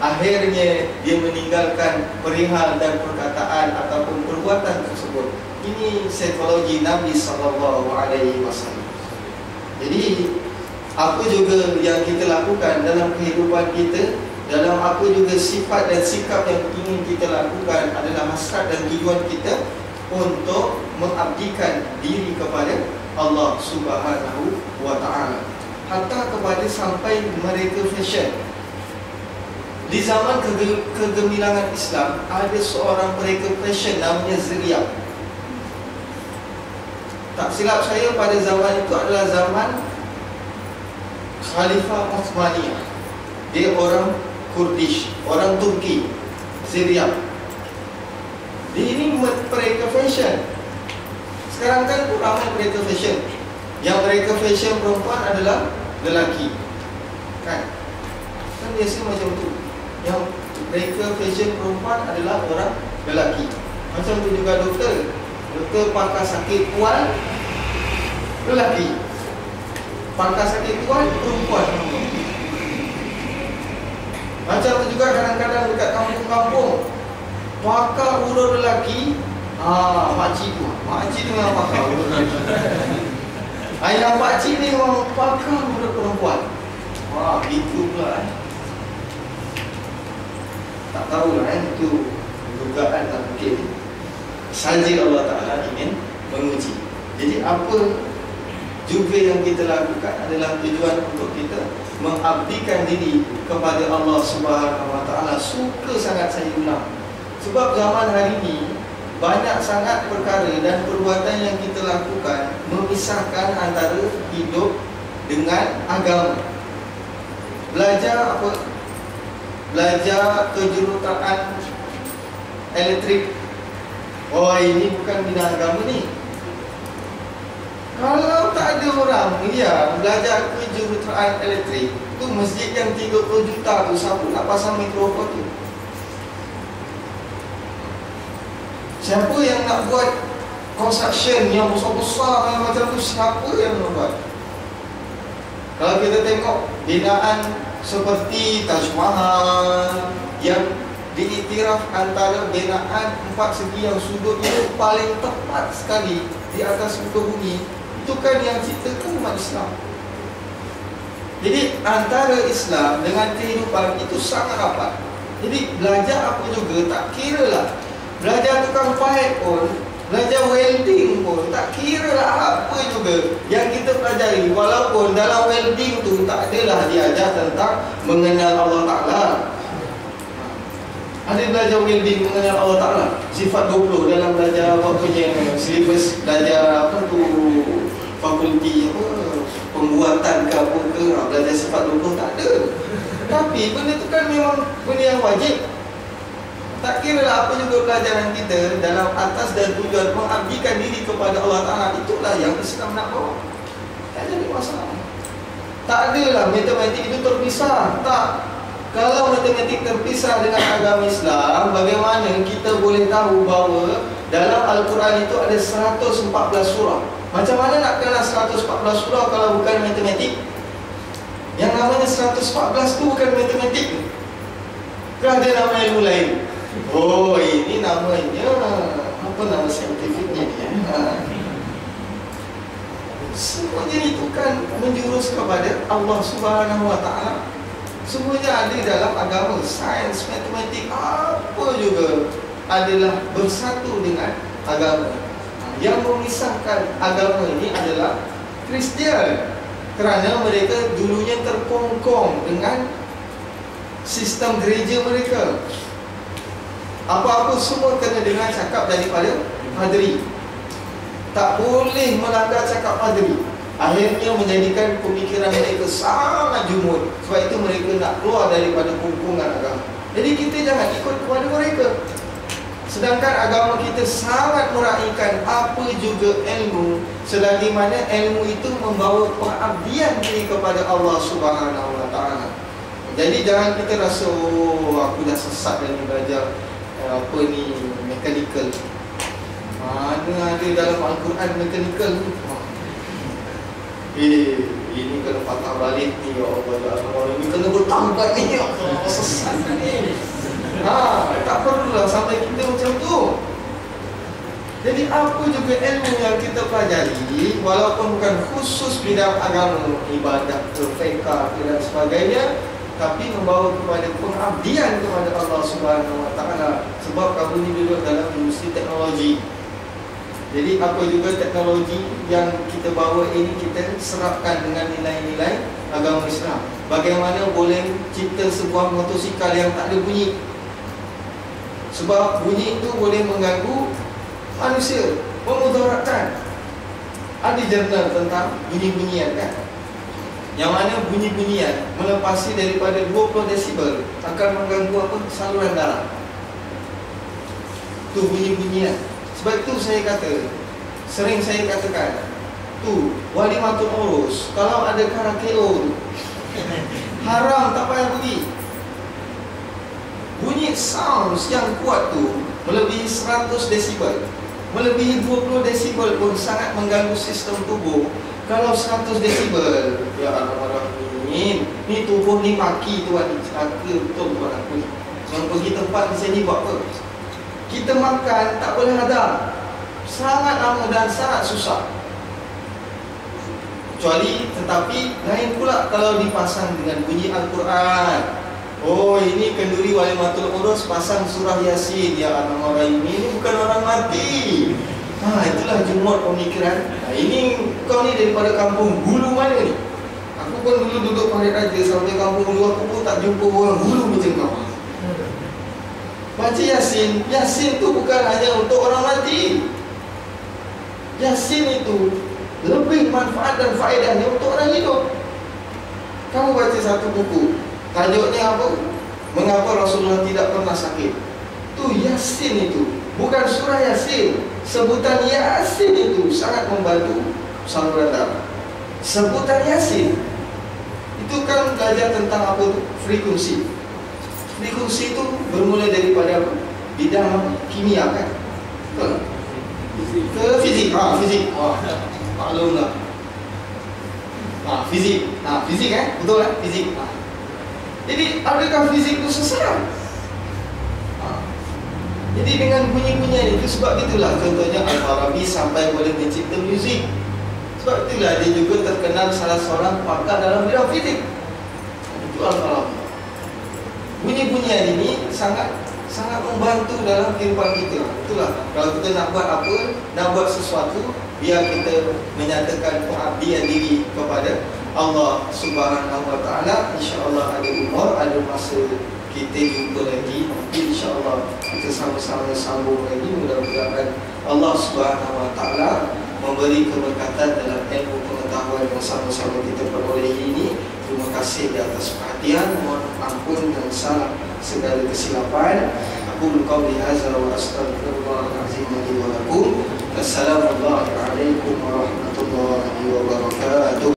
akhirnya dia meninggalkan perihal dan perkataan ataupun perbuatan tersebut. Ini psikologi Nabi SAW. Jadi apa juga yang kita lakukan dalam kehidupan kita, dalam apa juga sifat dan sikap yang ingin kita lakukan adalah hasrat dan tujuan kita untuk mengabdikan diri kepada Allah Subhanahu wa Ta'ala. Hatta kepada sampai mereka fashion. Di zaman kegemilangan Islam, ada seorang mereka fashion namanya Ziriyah. Tak silap saya, pada zaman itu adalah zaman Khalifah Uthmaniyah. Dia orang Kurdish, orang Turki, Ziriyah. Dia ini mereka fashion. Sekarang kan ramai mereka fashion. Yang mereka fashion perempuan adalah lelaki, kan biasa macam tu. Yang mereka fashion perempuan adalah orang lelaki. Macam tu juga doktor. Doktor pangkal sakit tuan, lelaki. Pangkal sakit tuan, perempuan. Macam tu juga kadang-kadang dekat kampung-kampung, pakar urut lelaki, makcik tu. Makcik tu memang pakar urut lelaki. Yang makcik ni memang pakar urut perempuan. Gitu pula. Tak tahulah itu dugaan tak mungkin. Saja Allah Ta'ala ingin menguji. Jadi apa juga yang kita lakukan adalah tujuan untuk kita mengabdikan diri kepada Allah Subhanahu wa Ta'ala. Suka sangat saya ulang, sebab zaman hari ini banyak sangat perkara dan perbuatan yang kita lakukan memisahkan antara hidup dengan agama. Belajar apa? Belajar kejuruteraan elektrik. Ini bukan bidang agama ni. Kalau tak ada orang yang belajar kejuruteraan elektrik, tu masjid yang 30 juta tu, siapa nak pasang mikrofon tu? Siapa yang nak buat construction yang besar-besar yang macam tu? Siapa yang nak buat? Kalau kita tengok binaan seperti Taj Mahal yang diiktiraf antara binaan 4 segi yang sudutnya paling tepat sekali di atas muka bumi, itu kan yang ciptakan umat Islam. Jadi antara Islam dengan kehidupan itu sangat rapat. Jadi belajar apa juga tak kira lah. Belajar tukang pahit pun, belajar welding pun, tak kira lah apa juga yang kita pelajari. Walaupun dalam welding tu tak adalah diajar tentang mengenal Allah Ta'ala. Ada belajar welding mengenal Allah Ta'ala, sifat 20 dalam belajar apa punya syllabus, belajar apa tu, fakulti apa, pembuatan ke apa ke, belajar sifat 20 tak ada. Tapi benda tu kan memang benda yang wajib. Tak kira lah apa juga pelajaran kita dalam atas dan tujuan mengabdikan diri kepada Allah Ta'ala, itulah yang Islam nak bawa. Tak jadi masalah. Tak adalah matematik itu terpisah. Tak. Kalau matematik terpisah dengan agama Islam, bagaimana kita boleh tahu bahawa dalam Al-Quran itu ada 114 surah? Macam mana nak kenal 114 surah kalau bukan matematik? Yang namanya 114 tu bukan matematik. Kan ada nama ilmu lain. Ini namanya apa, nama saintifiknya ni? Semuanya itu kan menjurus kepada Allah Subhanahu wa Ta'ala. Semuanya ada dalam agama, sains, matematik, apa juga adalah bersatu dengan agama. Yang memisahkan agama ini adalah Kristian, kerana mereka dulunya terkongkong dengan sistem gereja mereka. Apa-apa semua kena dengan cakap daripada padri. Tak boleh melanggar cakap padri. Akhirnya menjadikan pemikiran mereka sangat jumud. Sebab itu mereka nak keluar daripada kongkongan agama. Jadi kita jangan ikut kepada mereka. Sedangkan agama kita sangat meraihkan apa juga ilmu, selagi mana ilmu itu membawa pengabdian diri kepada Allah Subhanahu wa Ta'ala. Jadi jangan kita rasa, aku dah sesat dan belajar apa ni, mechanical. Mana ada dalam Al-Quran mechanical tu? Ini kena patah balik ni, ya Allah, ya Allah, ini kena bertambah ni, ya Allah, sesat ni. Tak perlulah sampai kita macam tu. Jadi apa juga ilmu yang kita pelajari, walaupun bukan khusus bidang agama, ibadat, fiqh dan sebagainya, tapi membawa kepada pengabdian kepada Allah Subhanahu Wa Taala. Sebab kamu ni duduk dalam industri teknologi. Jadi apa juga teknologi yang kita bawa ini kita serapkan dengan nilai-nilai agama Islam. Bagaimana boleh cipta sebuah motosikal yang tak ada bunyi? Sebab bunyi itu boleh mengganggu manusia, memudaratkan. Ada jurnal tentang bunyi-bunyian kan, yang mana bunyi-bunyian melepasi daripada 20 desibel akan mengganggu apa? Saluran darah. Tu bunyi-bunyian. Sebab itu sering saya katakan, tu walimatul urus, kalau ada karaoke haram, tak payah pergi. Bunyi sounds yang kuat tu melebihi 100 desibel, melebihi 20 desibel pun sangat mengganggu sistem tubuh. Kalau 100 desibel, ya Allah, ni tubuh ni maki tuan ni. Cakap betul tuan aku ni. Jangan pergi tempat di sini buat apa? Kita makan tak boleh hadam, sangat lama dan sangat susah. Tetapi lain pula kalau dipasang dengan bunyi Al-Quran. Oh, ini kenduri walimatul urus pasang surah Yasin. Ya Allah, ini bukan orang mati. Itulah jumut pemikiran. Ini kau ni daripada kampung Hulu mana ni? Aku pun dulu duduk Parit Raja sampai kampung Hulu, aku pun tak jumpa orang Hulu macam kau. Baca Yasin. Yasin tu bukan hanya untuk orang mati. Yasin itu lebih manfaat dan faedahnya untuk orang hidup. Kamu baca satu buku, tajuknya apa? Mengapa Rasulullah tidak pernah sakit? Tu Yasin itu, bukan surah Yasin. Sebutan Yasin itu sangat membantu saluran darah. Sebutan Yasin itu kan belajar tentang apa tu? Frekuensi. Frekuensi itu bermula daripada apa? Bidang kimia kan? Betul? Ke fizik. Fizik. Maklumlah. Fizik. Fizik kan? Betul kan? Fizik. Jadi adakah fizik itu sesat? Jadi dengan bunyi-bunyian itu, sebab itulah contohnya Al-Farabi sampai boleh mencipta muzik. Sebab itulah dia juga terkenal salah seorang pakar dalam bidang fizik. Itu Al-Farabi. Bunyi-bunyian ini sangat membantu dalam kehidupan kita. Itulah, kalau kita nak buat apa, nak buat sesuatu, biar kita menyatakan pengabdian diri kepada Allah Subhanahu Wa Taala. InsyaAllah ada umur, ada masa kita jumpa lagi. InsyaAllah kita sama-sama sambung lagi. Mudah-mudahan Allah Subhanahu Wa Taala memberi keberkatan dalam ilmu pengetahuan yang sama-sama kita peroleh ini. Terima kasih di atas perhatian. Mohon ampun dan salah segala kesilapan. Aku qauli hadza wa astaghfirullahalazim li wa lakum. Assalamualaikum warahmatullahi wabarakatuh.